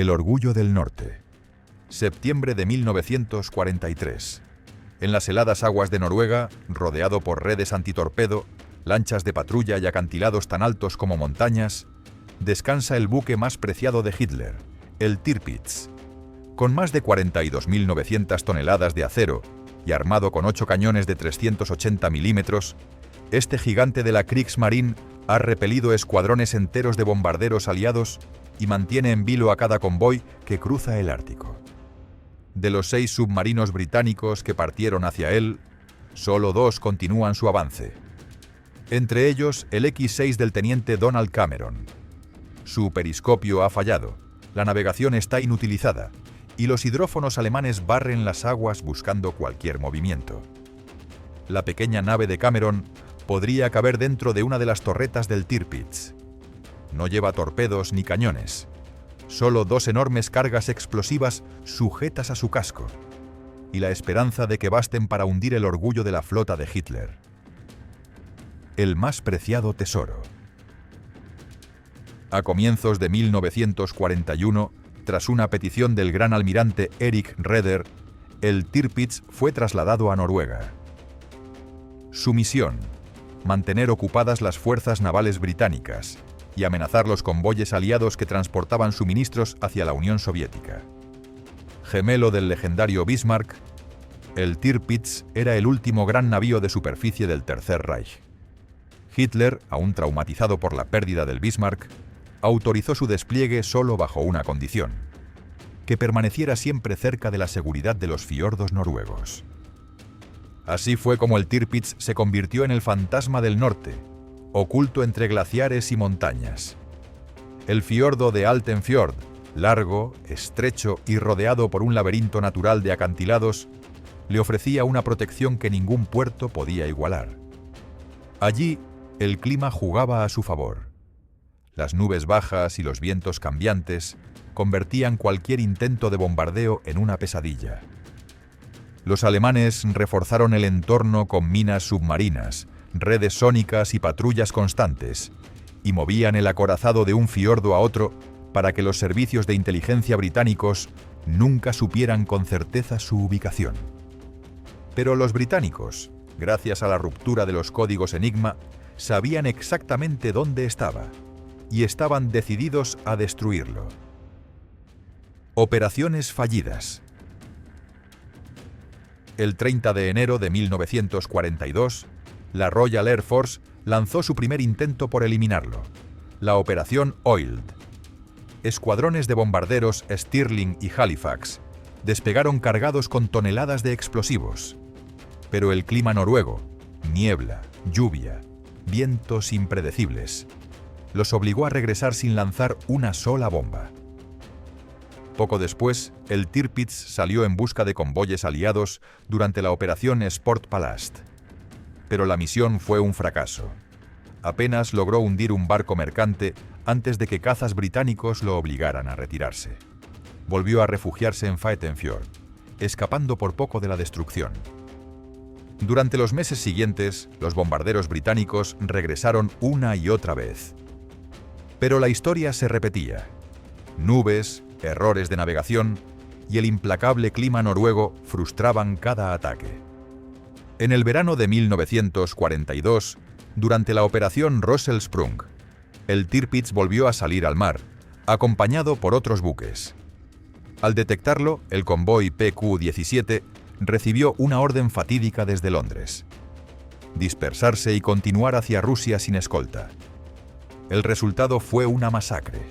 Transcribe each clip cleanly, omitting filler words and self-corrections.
El Orgullo del Norte. Septiembre de 1943. En las heladas aguas de Noruega, rodeado por redes antitorpedo, lanchas de patrulla y acantilados tan altos como montañas, descansa el buque más preciado de Hitler, el Tirpitz. Con más de 42.900 toneladas de acero y armado con 8 cañones de 380 milímetros, este gigante de la Kriegsmarine ha repelido escuadrones enteros de bombarderos aliados y mantiene en vilo a cada convoy que cruza el Ártico. De los 6 submarinos británicos que partieron hacia él, solo 2 continúan su avance. Entre ellos, el X-6 del teniente Donald Cameron. Su periscopio ha fallado, la navegación está inutilizada y los hidrófonos alemanes barren las aguas buscando cualquier movimiento. La pequeña nave de Cameron podría caber dentro de una de las torretas del Tirpitz. No lleva torpedos ni cañones, solo 2 enormes cargas explosivas sujetas a su casco, y la esperanza de que basten para hundir el orgullo de la flota de Hitler. El más preciado tesoro. A comienzos de 1941, tras una petición del gran almirante Erich Raeder, el Tirpitz fue trasladado a Noruega. Su misión: mantener ocupadas las fuerzas navales británicas y amenazar los convoyes aliados que transportaban suministros hacia la Unión Soviética. Gemelo del legendario Bismarck, el Tirpitz era el último gran navío de superficie del Tercer Reich. Hitler, aún traumatizado por la pérdida del Bismarck, autorizó su despliegue solo bajo una condición: que permaneciera siempre cerca de la seguridad de los fiordos noruegos. Así fue como el Tirpitz se convirtió en el fantasma del norte, oculto entre glaciares y montañas. El fiordo de Altenfjord, largo, estrecho y rodeado por un laberinto natural de acantilados, le ofrecía una protección que ningún puerto podía igualar. Allí, el clima jugaba a su favor. Las nubes bajas y los vientos cambiantes convertían cualquier intento de bombardeo en una pesadilla. Los alemanes reforzaron el entorno con minas submarinas, redes sónicas y patrullas constantes, y movían el acorazado de un fiordo a otro para que los servicios de inteligencia británicos nunca supieran con certeza su ubicación. Pero los británicos, gracias a la ruptura de los códigos Enigma, sabían exactamente dónde estaba, y estaban decididos a destruirlo. Operaciones fallidas. El 30 de enero de 1942, la Royal Air Force lanzó su primer intento por eliminarlo, la Operación Oild. Escuadrones de bombarderos Stirling y Halifax despegaron cargados con toneladas de explosivos. Pero el clima noruego, niebla, lluvia, vientos impredecibles, los obligó a regresar sin lanzar una sola bomba. Poco después, el Tirpitz salió en busca de convoyes aliados durante la Operación Sportpalast. Pero la misión fue un fracaso. Apenas logró hundir un barco mercante antes de que cazas británicos lo obligaran a retirarse. Volvió a refugiarse en Fættenfjord, escapando por poco de la destrucción. Durante los meses siguientes, los bombarderos británicos regresaron una y otra vez. Pero la historia se repetía. Nubes, errores de navegación y el implacable clima noruego frustraban cada ataque. En el verano de 1942, durante la Operación Rosselsprung, el Tirpitz volvió a salir al mar, acompañado por otros buques. Al detectarlo, el convoy PQ-17 recibió una orden fatídica desde Londres: dispersarse y continuar hacia Rusia sin escolta. El resultado fue una masacre.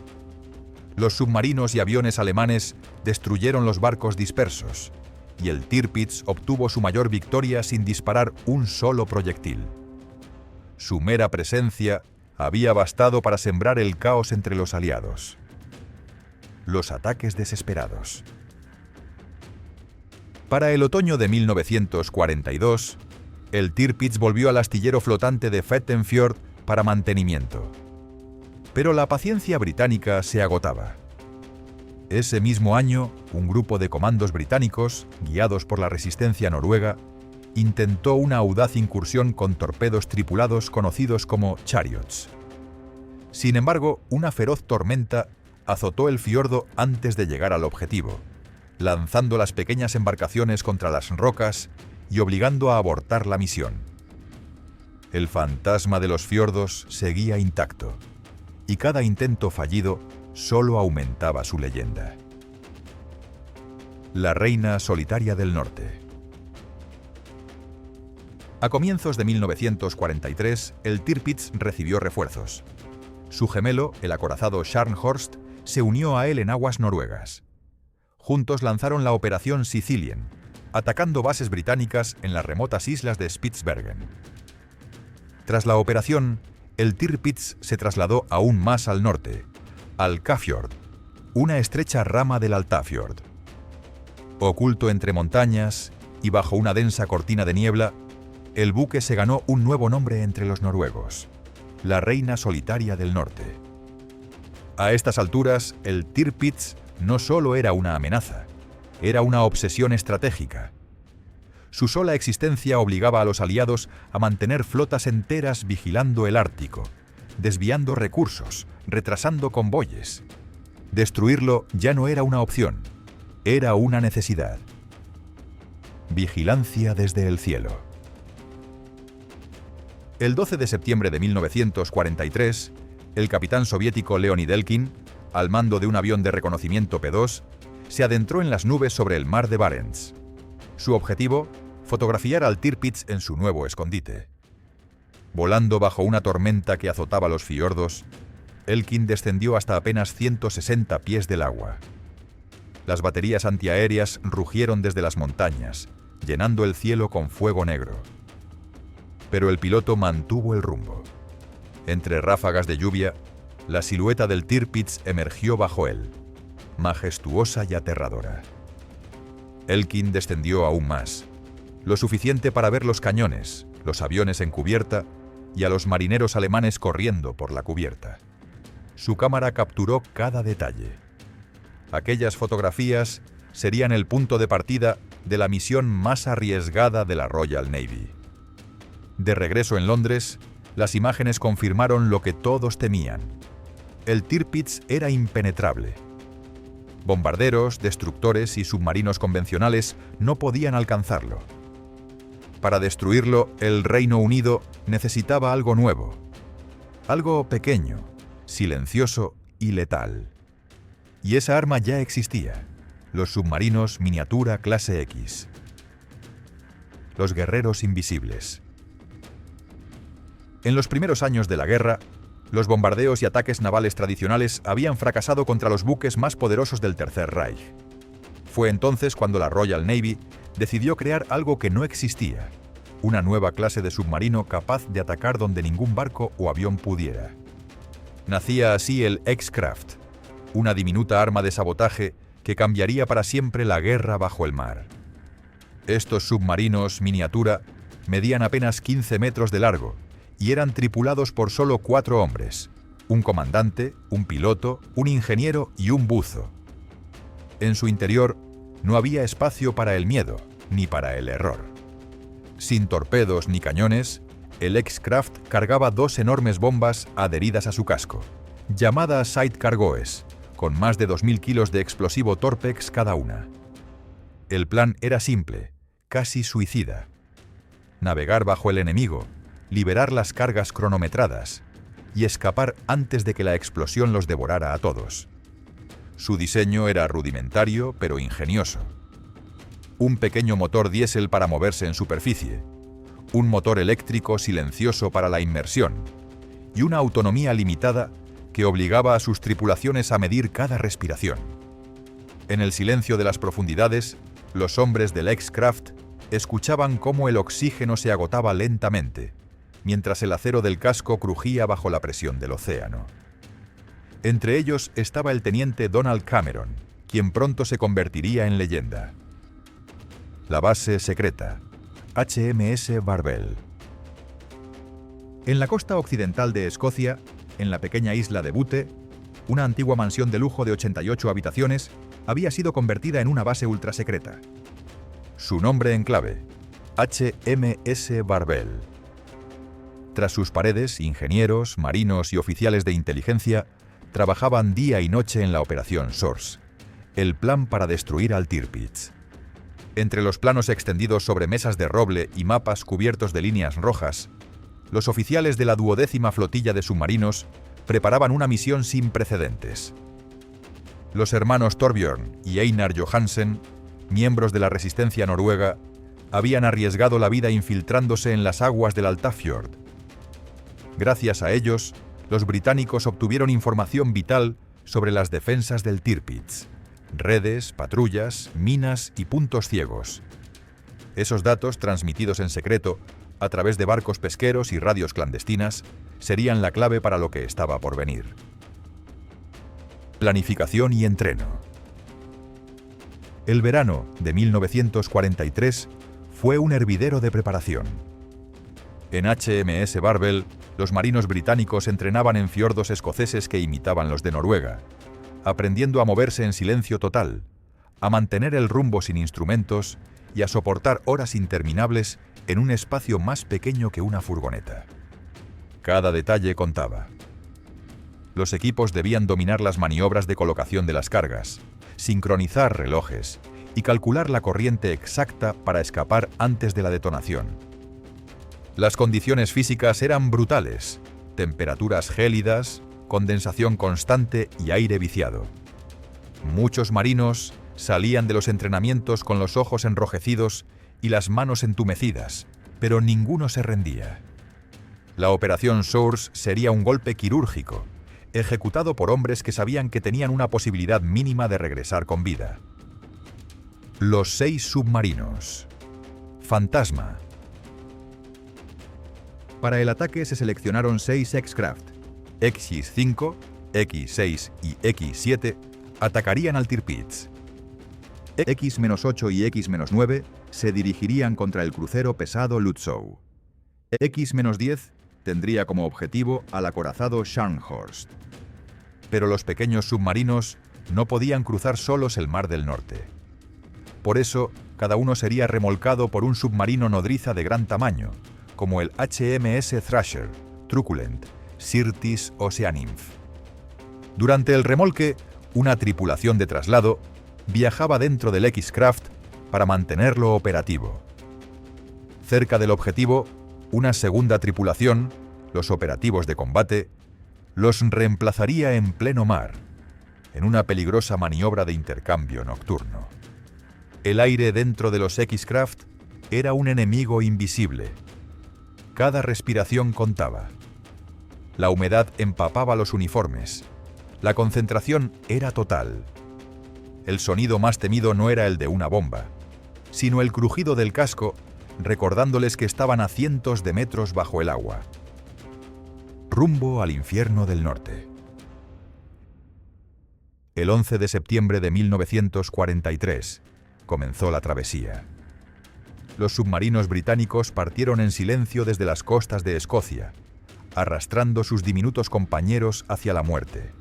Los submarinos y aviones alemanes destruyeron los barcos dispersos, y el Tirpitz obtuvo su mayor victoria sin disparar un solo proyectil. Su mera presencia había bastado para sembrar el caos entre los aliados. Los ataques desesperados. Para el otoño de 1942, el Tirpitz volvió al astillero flotante de Fættenfjord para mantenimiento. Pero la paciencia británica se agotaba. Ese mismo año, un grupo de comandos británicos, guiados por la resistencia noruega, intentó una audaz incursión con torpedos tripulados conocidos como Chariots. Sin embargo, una feroz tormenta azotó el fiordo antes de llegar al objetivo, lanzando las pequeñas embarcaciones contra las rocas y obligando a abortar la misión. El fantasma de los fiordos seguía intacto, y cada intento fallido solo aumentaba su leyenda. La reina solitaria del norte. A comienzos de 1943, el Tirpitz recibió refuerzos. Su gemelo, el acorazado Scharnhorst, se unió a él en aguas noruegas. Juntos lanzaron la Operación Sicilian, atacando bases británicas en las remotas islas de Spitsbergen. Tras la operación, el Tirpitz se trasladó aún más al norte, al Kafjord, una estrecha rama del Altafjord. Oculto entre montañas y bajo una densa cortina de niebla, el buque se ganó un nuevo nombre entre los noruegos: la reina solitaria del norte. A estas alturas, el Tirpitz no solo era una amenaza, era una obsesión estratégica. Su sola existencia obligaba a los aliados a mantener flotas enteras vigilando el Ártico, desviando recursos, retrasando convoyes. Destruirlo ya no era una opción, era una necesidad. Vigilancia desde el cielo. El 12 de septiembre de 1943, el capitán soviético Leonid Elkin, al mando de un avión de reconocimiento P-2, se adentró en las nubes sobre el mar de Barents. Su objetivo, fotografiar al Tirpitz en su nuevo escondite. Volando bajo una tormenta que azotaba los fiordos, Elkin descendió hasta apenas 160 pies del agua. Las baterías antiaéreas rugieron desde las montañas, llenando el cielo con fuego negro. Pero el piloto mantuvo el rumbo. Entre ráfagas de lluvia, la silueta del Tirpitz emergió bajo él, majestuosa y aterradora. Elkin descendió aún más, lo suficiente para ver los cañones, los aviones en cubierta y a los marineros alemanes corriendo por la cubierta. Su cámara capturó cada detalle. Aquellas fotografías serían el punto de partida de la misión más arriesgada de la Royal Navy. De regreso en Londres, las imágenes confirmaron lo que todos temían. El Tirpitz era impenetrable. Bombarderos, destructores y submarinos convencionales no podían alcanzarlo. Para destruirlo, el Reino Unido necesitaba algo nuevo. Algo pequeño, silencioso y letal. Y esa arma ya existía: los submarinos miniatura clase X. Los guerreros invisibles. En los primeros años de la guerra, los bombardeos y ataques navales tradicionales habían fracasado contra los buques más poderosos del Tercer Reich. Fue entonces cuando la Royal Navy decidió crear algo que no existía: una nueva clase de submarino capaz de atacar donde ningún barco o avión pudiera. Nacía así el X-Craft, una diminuta arma de sabotaje que cambiaría para siempre la guerra bajo el mar. Estos submarinos miniatura medían apenas 15 metros de largo y eran tripulados por solo 4 hombres: un comandante, un piloto, un ingeniero y un buzo. En su interior no había espacio para el miedo ni para el error. Sin torpedos ni cañones, el X-Craft cargaba 2 enormes bombas adheridas a su casco, llamadas Sidecargoes, con más de 2.000 kilos de explosivo Torpex cada una. El plan era simple, casi suicida: navegar bajo el enemigo, liberar las cargas cronometradas y escapar antes de que la explosión los devorara a todos. Su diseño era rudimentario pero ingenioso. Un pequeño motor diésel para moverse en superficie, un motor eléctrico silencioso para la inmersión y una autonomía limitada que obligaba a sus tripulaciones a medir cada respiración. En el silencio de las profundidades, los hombres del X-Craft escuchaban cómo el oxígeno se agotaba lentamente, mientras el acero del casco crujía bajo la presión del océano. Entre ellos estaba el teniente Donald Cameron, quien pronto se convertiría en leyenda. La base secreta, HMS Barbel. En la costa occidental de Escocia, en la pequeña isla de Bute, una antigua mansión de lujo de 88 habitaciones había sido convertida en una base ultrasecreta. Su nombre en clave: HMS Barbel. Tras sus paredes, ingenieros, marinos y oficiales de inteligencia trabajaban día y noche en la Operación Source, el plan para destruir al Tirpitz. Entre los planos extendidos sobre mesas de roble y mapas cubiertos de líneas rojas, los oficiales de la 12ª Flotilla de Submarinos preparaban una misión sin precedentes. Los hermanos Torbjörn y Einar Johansen, miembros de la resistencia noruega, habían arriesgado la vida infiltrándose en las aguas del Altafjord. Gracias a ellos, los británicos obtuvieron información vital sobre las defensas del Tirpitz, redes, patrullas, minas y puntos ciegos. Esos datos, transmitidos en secreto, a través de barcos pesqueros y radios clandestinas, serían la clave para lo que estaba por venir. Planificación y entreno. El verano de 1943 fue un hervidero de preparación. En HMS Barbel, los marinos británicos entrenaban en fiordos escoceses que imitaban los de Noruega, aprendiendo a moverse en silencio total, a mantener el rumbo sin instrumentos y a soportar horas interminables en un espacio más pequeño que una furgoneta. Cada detalle contaba. Los equipos debían dominar las maniobras de colocación de las cargas, sincronizar relojes y calcular la corriente exacta para escapar antes de la detonación. Las condiciones físicas eran brutales: temperaturas gélidas, condensación constante y aire viciado. Muchos marinos salían de los entrenamientos con los ojos enrojecidos y las manos entumecidas, pero ninguno se rendía. La Operación Source sería un golpe quirúrgico, ejecutado por hombres que sabían que tenían una posibilidad mínima de regresar con vida. Los 6 submarinos. Fantasma. Para el ataque se seleccionaron 6 X-Craft. X-5, X-6 y X-7 atacarían al Tirpitz. X-8 y X-9 se dirigirían contra el crucero pesado Lützow. X-10 tendría como objetivo al acorazado Scharnhorst. Pero los pequeños submarinos no podían cruzar solos el Mar del Norte. Por eso, cada uno sería remolcado por un submarino nodriza de gran tamaño, como el HMS Thrasher, Truculent, Syrtis o Sea-Nymph. Durante el remolque, una tripulación de traslado viajaba dentro del X-Craft para mantenerlo operativo. Cerca del objetivo, una segunda tripulación, los operativos de combate, los reemplazaría en pleno mar, en una peligrosa maniobra de intercambio nocturno. El aire dentro de los X-Craft era un enemigo invisible. Cada respiración contaba. La humedad empapaba los uniformes. La concentración era total. El sonido más temido no era el de una bomba, sino el crujido del casco, recordándoles que estaban a cientos de metros bajo el agua. Rumbo al infierno del norte. El 11 de septiembre de 1943 comenzó la travesía. Los submarinos británicos partieron en silencio desde las costas de Escocia, arrastrando sus diminutos compañeros hacia la muerte.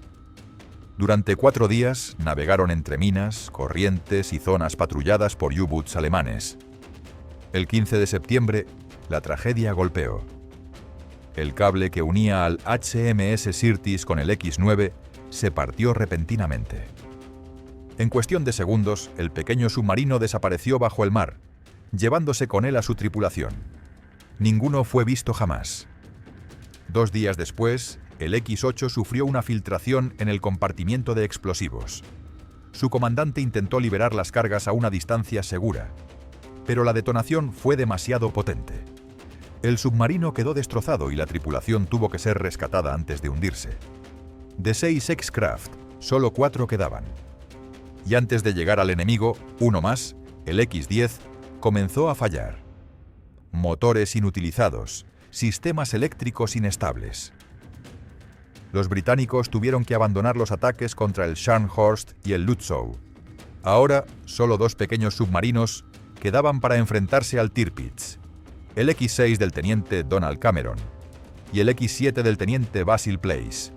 Durante 4 días navegaron entre minas, corrientes y zonas patrulladas por U-Boots alemanes. El 15 de septiembre, la tragedia golpeó. El cable que unía al HMS Syrtis con el X-9 se partió repentinamente. En cuestión de segundos, el pequeño submarino desapareció bajo el mar, llevándose con él a su tripulación. Ninguno fue visto jamás. 2 días después, el X-8 sufrió una filtración en el compartimiento de explosivos. Su comandante intentó liberar las cargas a una distancia segura, pero la detonación fue demasiado potente. El submarino quedó destrozado y la tripulación tuvo que ser rescatada antes de hundirse. De 6 X-Craft, solo 4 quedaban. Y antes de llegar al enemigo, uno más, el X-10, comenzó a fallar. Motores inutilizados, sistemas eléctricos inestables. Los británicos tuvieron que abandonar los ataques contra el Scharnhorst y el Lützow. Ahora, solo 2 pequeños submarinos quedaban para enfrentarse al Tirpitz: el X-6 del teniente Donald Cameron y el X-7 del teniente Basil Place.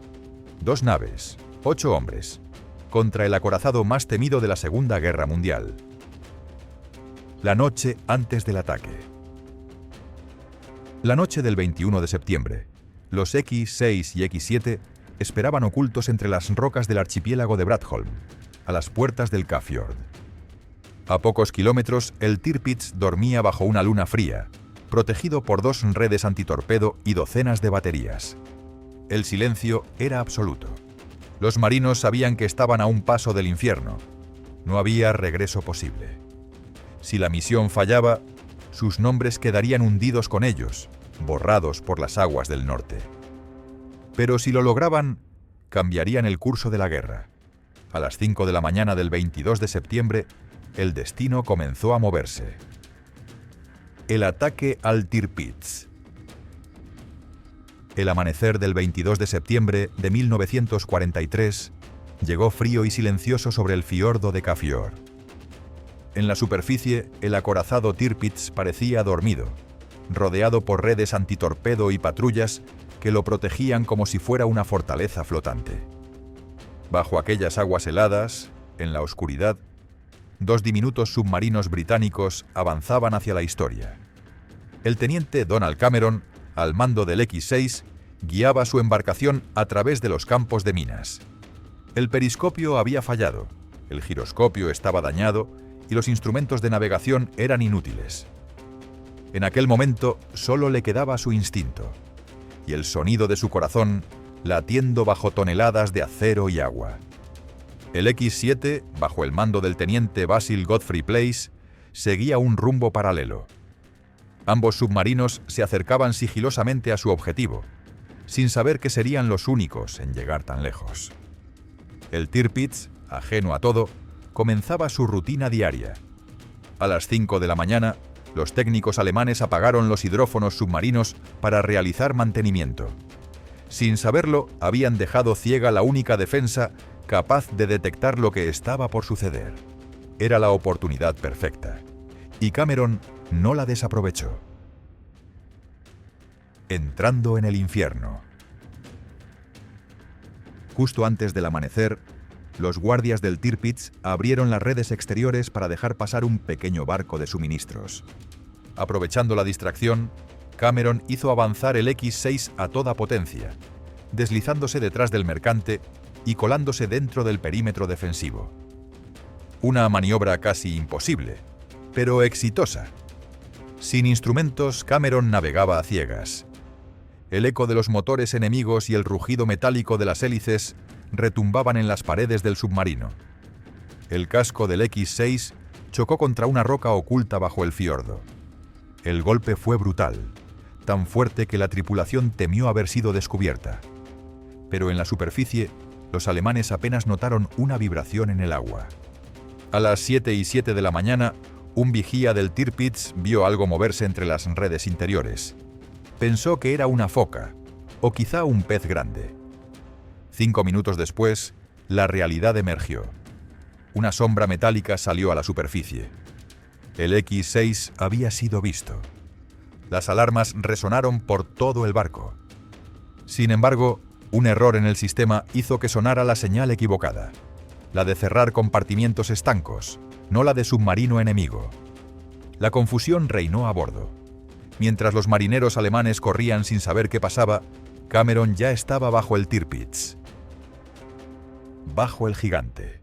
2 naves, 8 hombres, contra el acorazado más temido de la Segunda Guerra Mundial. La noche antes del ataque. La noche del 21 de septiembre, los X-6 y X-7 esperaban ocultos entre las rocas del archipiélago de Bradholm, a las puertas del Kafjord. A pocos kilómetros, el Tirpitz dormía bajo una luna fría, protegido por 2 redes antitorpedo y docenas de baterías. El silencio era absoluto. Los marinos sabían que estaban a un paso del infierno. No había regreso posible. Si la misión fallaba, sus nombres quedarían hundidos con ellos, borrados por las aguas del norte. Pero si lo lograban, cambiarían el curso de la guerra. A las 5 de la mañana del 22 de septiembre, el destino comenzó a moverse. El ataque al Tirpitz. El amanecer del 22 de septiembre de 1943 llegó frío y silencioso sobre el fiordo de Kafjord. En la superficie, el acorazado Tirpitz parecía dormido, rodeado por redes antitorpedo y patrullas que lo protegían como si fuera una fortaleza flotante. Bajo aquellas aguas heladas, en la oscuridad, 2 diminutos submarinos británicos avanzaban hacia la historia. El teniente Donald Cameron, al mando del X-6, guiaba su embarcación a través de los campos de minas. El periscopio había fallado, el giroscopio estaba dañado y los instrumentos de navegación eran inútiles. En aquel momento solo le quedaba su instinto y el sonido de su corazón latiendo bajo toneladas de acero y agua. El X-7, bajo el mando del teniente Basil Godfrey Place, seguía un rumbo paralelo. Ambos submarinos se acercaban sigilosamente a su objetivo, sin saber que serían los únicos en llegar tan lejos. El Tirpitz, ajeno a todo, comenzaba su rutina diaria. A las 5 de la mañana, los técnicos alemanes apagaron los hidrófonos submarinos para realizar mantenimiento. Sin saberlo, habían dejado ciega la única defensa capaz de detectar lo que estaba por suceder. Era la oportunidad perfecta, y Cameron no la desaprovechó. Entrando en el infierno. Justo antes del amanecer, los guardias del Tirpitz abrieron las redes exteriores para dejar pasar un pequeño barco de suministros. Aprovechando la distracción, Cameron hizo avanzar el X-6 a toda potencia, deslizándose detrás del mercante y colándose dentro del perímetro defensivo. Una maniobra casi imposible, pero exitosa. Sin instrumentos, Cameron navegaba a ciegas. El eco de los motores enemigos y el rugido metálico de las hélices retumbaban en las paredes del submarino. El casco del X-6 chocó contra una roca oculta bajo el fiordo. El golpe fue brutal, tan fuerte que la tripulación temió haber sido descubierta. Pero en la superficie, los alemanes apenas notaron una vibración en el agua. A las 7:07 de la mañana, un vigía del Tirpitz vio algo moverse entre las redes interiores. Pensó que era una foca, o quizá un pez grande. 5 minutos después, la realidad emergió. Una sombra metálica salió a la superficie. El X-6 había sido visto. Las alarmas resonaron por todo el barco. Sin embargo, un error en el sistema hizo que sonara la señal equivocada, la de cerrar compartimientos estancos, no la de submarino enemigo. La confusión reinó a bordo. Mientras los marineros alemanes corrían sin saber qué pasaba, Cameron ya estaba bajo el Tirpitz. Bajo el gigante.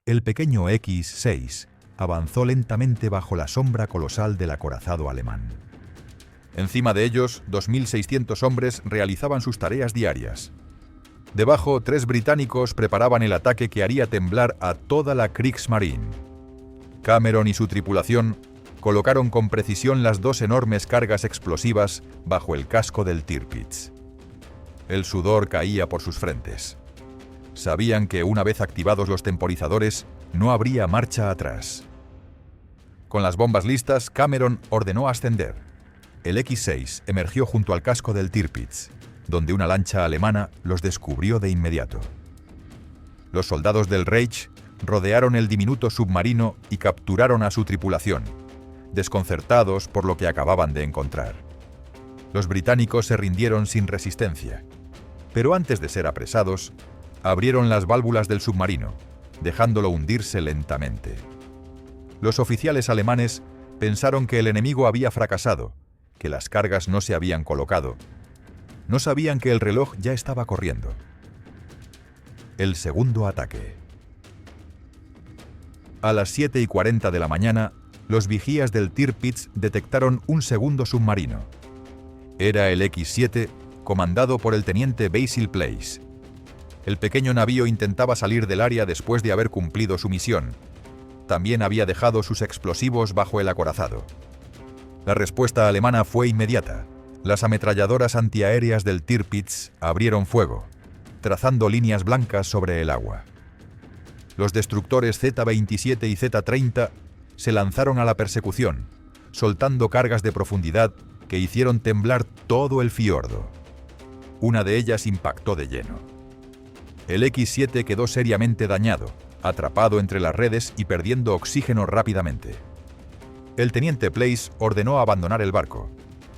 El pequeño X-6 avanzó lentamente bajo la sombra colosal del acorazado alemán. Encima de ellos, 2.600 hombres realizaban sus tareas diarias. Debajo, 3 británicos preparaban el ataque que haría temblar a toda la Kriegsmarine. Cameron y su tripulación colocaron con precisión las 2 enormes cargas explosivas bajo el casco del Tirpitz. El sudor caía por sus frentes. Sabían que una vez activados los temporizadores, no habría marcha atrás. Con las bombas listas, Cameron ordenó ascender. El X-6 emergió junto al casco del Tirpitz, donde una lancha alemana los descubrió de inmediato. Los soldados del Reich rodearon el diminuto submarino y capturaron a su tripulación, desconcertados por lo que acababan de encontrar. Los británicos se rindieron sin resistencia, pero antes de ser apresados, abrieron las válvulas del submarino, dejándolo hundirse lentamente. Los oficiales alemanes pensaron que el enemigo había fracasado, que las cargas no se habían colocado. No sabían que el reloj ya estaba corriendo. El segundo ataque. A las 7:40 de la mañana, los vigías del Tirpitz detectaron un segundo submarino. Era el X-7, comandado por el teniente Basil Place. El pequeño navío intentaba salir del área después de haber cumplido su misión. También había dejado sus explosivos bajo el acorazado. La respuesta alemana fue inmediata. Las ametralladoras antiaéreas del Tirpitz abrieron fuego, trazando líneas blancas sobre el agua. Los destructores Z-27 y Z-30 se lanzaron a la persecución, soltando cargas de profundidad que hicieron temblar todo el fiordo. Una de ellas impactó de lleno. El X-7 quedó seriamente dañado, atrapado entre las redes y perdiendo oxígeno rápidamente. El teniente Place ordenó abandonar el barco.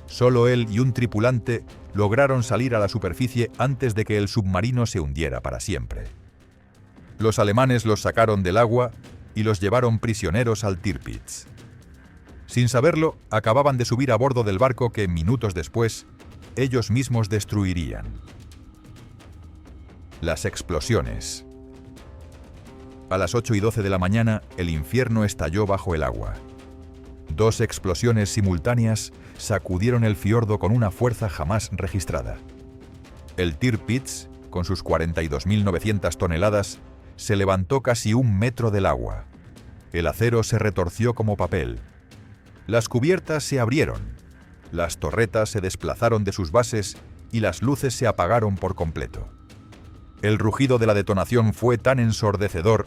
Solo él y un tripulante lograron salir a la superficie antes de que el submarino se hundiera para siempre. Los alemanes los sacaron del agua y los llevaron prisioneros al Tirpitz. Sin saberlo, acababan de subir a bordo del barco que, minutos después, ellos mismos destruirían. Las explosiones. A las 8:12 de la mañana, el infierno estalló bajo el agua. 2 explosiones simultáneas sacudieron el fiordo con una fuerza jamás registrada. El Tirpitz, con sus 42.900 toneladas, se levantó casi 1 metro del agua. El acero se retorció como papel. Las cubiertas se abrieron. Las torretas se desplazaron de sus bases y las luces se apagaron por completo. El rugido de la detonación fue tan ensordecedor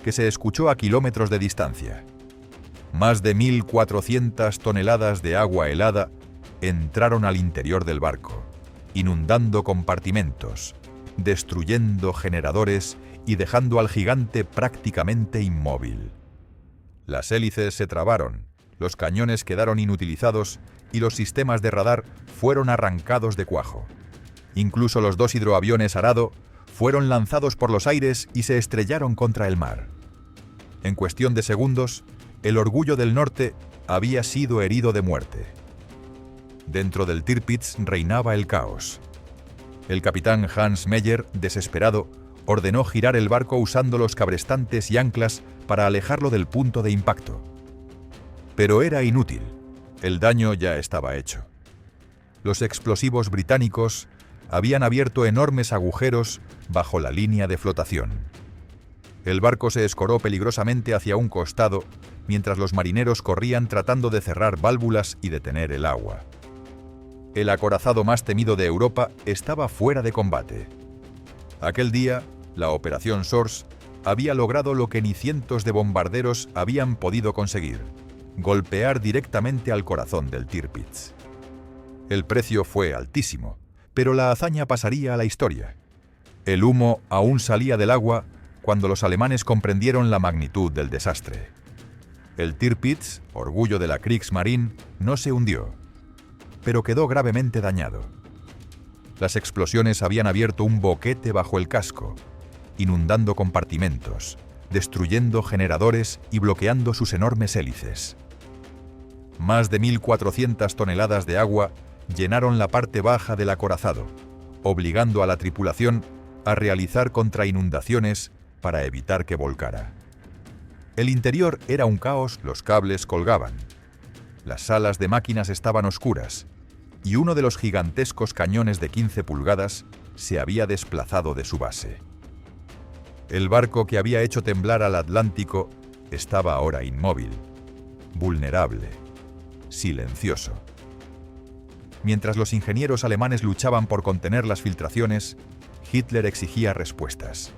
que se escuchó a kilómetros de distancia. Más de 1.400 toneladas de agua helada entraron al interior del barco, inundando compartimentos, destruyendo generadores y dejando al gigante prácticamente inmóvil. Las hélices se trabaron, los cañones quedaron inutilizados y los sistemas de radar fueron arrancados de cuajo. Incluso los 2 hidroaviones Arado fueron lanzados por los aires y se estrellaron contra el mar. En cuestión de segundos, el Orgullo del Norte había sido herido de muerte. Dentro del Tirpitz reinaba el caos. El capitán Hans Meyer, desesperado, ordenó girar el barco usando los cabrestantes y anclas para alejarlo del punto de impacto. Pero era inútil. El daño ya estaba hecho. Los explosivos británicos habían abierto enormes agujeros bajo la línea de flotación. El barco se escoró peligrosamente hacia un costado, mientras los marineros corrían tratando de cerrar válvulas y detener el agua. El acorazado más temido de Europa estaba fuera de combate. Aquel día, la Operación Source había logrado lo que ni cientos de bombarderos habían podido conseguir: golpear directamente al corazón del Tirpitz. El precio fue altísimo, pero la hazaña pasaría a la historia. El humo aún salía del agua cuando los alemanes comprendieron la magnitud del desastre. El Tirpitz, orgullo de la Kriegsmarine, no se hundió, pero quedó gravemente dañado. Las explosiones habían abierto un boquete bajo el casco, inundando compartimentos, destruyendo generadores y bloqueando sus enormes hélices. Más de 1.400 toneladas de agua llenaron la parte baja del acorazado, obligando a la tripulación a realizar contrainundaciones para evitar que volcara. El interior era un caos, los cables colgaban. Las salas de máquinas estaban oscuras y uno de los gigantescos cañones de 15 pulgadas se había desplazado de su base. El barco que había hecho temblar al Atlántico estaba ahora inmóvil, vulnerable, silencioso. Mientras los ingenieros alemanes luchaban por contener las filtraciones, Hitler exigía respuestas.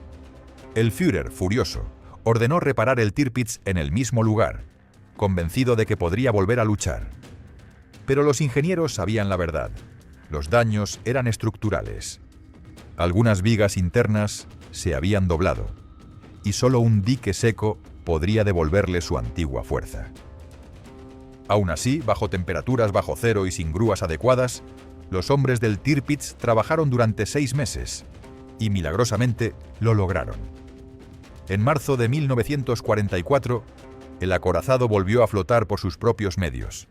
El Führer, furioso, ordenó reparar el Tirpitz en el mismo lugar, convencido de que podría volver a luchar. Pero los ingenieros sabían la verdad. Los daños eran estructurales. Algunas vigas internas se habían doblado, y solo un dique seco podría devolverle su antigua fuerza. Aún así, bajo temperaturas bajo cero y sin grúas adecuadas, los hombres del Tirpitz trabajaron durante 6 meses, y milagrosamente lo lograron. En marzo de 1944, el acorazado volvió a flotar por sus propios medios.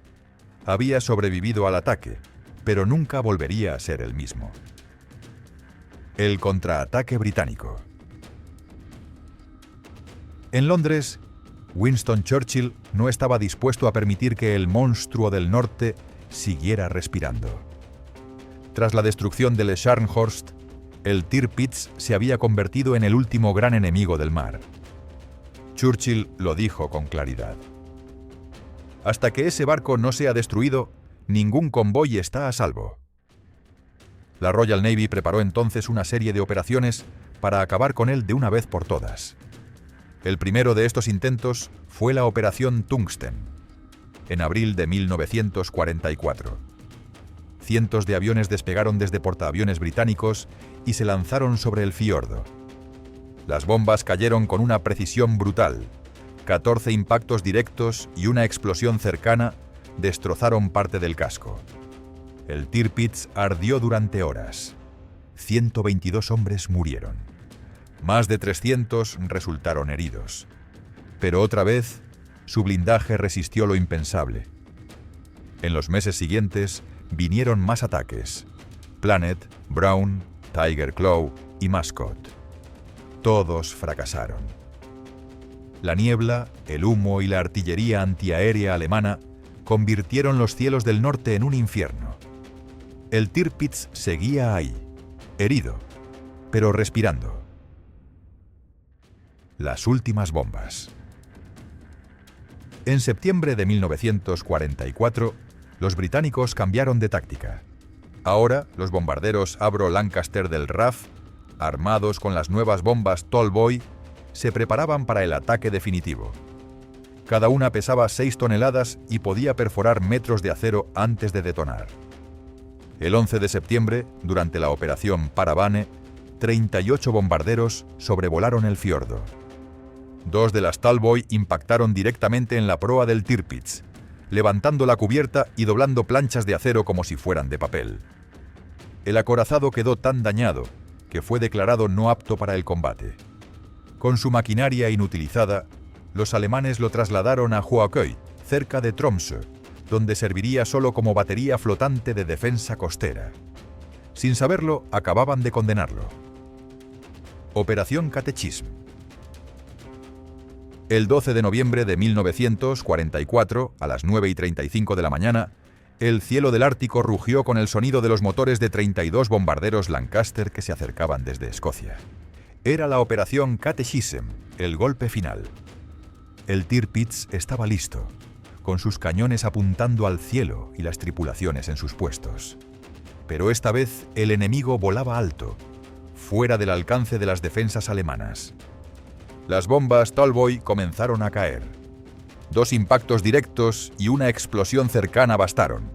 Había sobrevivido al ataque, pero nunca volvería a ser el mismo. El contraataque británico. En Londres, Winston Churchill no estaba dispuesto a permitir que el monstruo del norte siguiera respirando. Tras la destrucción del Scharnhorst, el Tirpitz se había convertido en el último gran enemigo del mar. Churchill lo dijo con claridad. Hasta que ese barco no sea destruido, ningún convoy está a salvo. La Royal Navy preparó entonces una serie de operaciones para acabar con él de una vez por todas. El primero de estos intentos fue la Operación Tungsten, en abril de 1944. Cientos de aviones despegaron desde portaaviones británicos y se lanzaron sobre el fiordo. Las bombas cayeron con una precisión brutal. 14 impactos directos y una explosión cercana destrozaron parte del casco. El Tirpitz ardió durante horas. 122 hombres murieron. Más de 300 resultaron heridos. Pero otra vez, su blindaje resistió lo impensable. En los meses siguientes vinieron más ataques. Planet, Brown, Tiger Claw y Mascot. Todos fracasaron. La niebla, el humo y la artillería antiaérea alemana convirtieron los cielos del norte en un infierno. El Tirpitz seguía ahí, herido, pero respirando. Las últimas bombas. En septiembre de 1944, los británicos cambiaron de táctica. Ahora, los bombarderos Avro Lancaster del RAF, armados con las nuevas bombas Tallboy, se preparaban para el ataque definitivo. Cada una pesaba 6 toneladas y podía perforar metros de acero antes de detonar. El 11 de septiembre, durante la operación Parabane, 38 bombarderos sobrevolaron el fiordo. 2 de las Tallboy impactaron directamente en la proa del Tirpitz, levantando la cubierta y doblando planchas de acero como si fueran de papel. El acorazado quedó tan dañado que fue declarado no apto para el combate. Con su maquinaria inutilizada, los alemanes lo trasladaron a Huaköy, cerca de Tromsø, donde serviría solo como batería flotante de defensa costera. Sin saberlo, acababan de condenarlo. Operación Catechism. El 12 de noviembre de 1944, a las 9:35 de la mañana, el cielo del Ártico rugió con el sonido de los motores de 32 bombarderos Lancaster que se acercaban desde Escocia. Era la Operación Catechism, el golpe final. El Tirpitz estaba listo, con sus cañones apuntando al cielo y las tripulaciones en sus puestos. Pero esta vez el enemigo volaba alto, fuera del alcance de las defensas alemanas. Las bombas Tallboy comenzaron a caer. 2 impactos directos y una explosión cercana bastaron.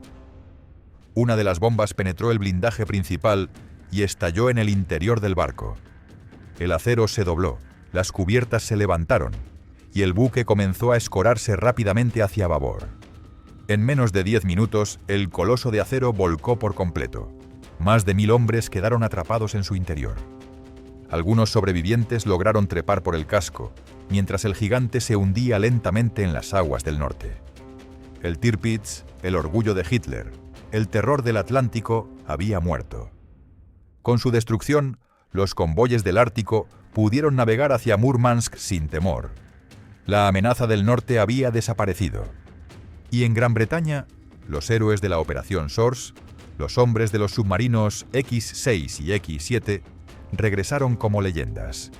Una de las bombas penetró el blindaje principal y estalló en el interior del barco. El acero se dobló, las cubiertas se levantaron y el buque comenzó a escorarse rápidamente hacia babor. En menos de 10 minutos, el coloso de acero volcó por completo. Más de 1000 hombres quedaron atrapados en su interior. Algunos sobrevivientes lograron trepar por el casco, mientras el gigante se hundía lentamente en las aguas del norte. El Tirpitz, el orgullo de Hitler, el terror del Atlántico, había muerto. Con su destrucción, los convoyes del Ártico pudieron navegar hacia Murmansk sin temor. La amenaza del norte había desaparecido. Y en Gran Bretaña, los héroes de la Operación Source, los hombres de los submarinos X-6 y X-7, regresaron como leyendas.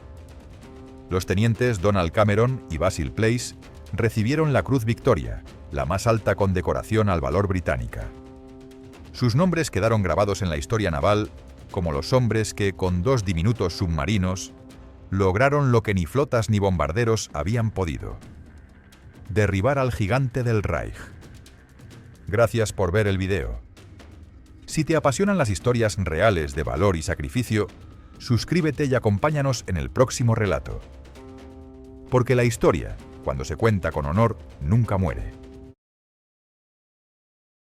Los tenientes Donald Cameron y Basil Place recibieron la Cruz Victoria, la más alta condecoración al valor británica. Sus nombres quedaron grabados en la historia naval como los hombres que, con 2 diminutos submarinos, lograron lo que ni flotas ni bombarderos habían podido: derribar al gigante del Reich. Gracias por ver el video. Si te apasionan las historias reales de valor y sacrificio, suscríbete y acompáñanos en el próximo relato. Porque la historia, cuando se cuenta con honor, nunca muere.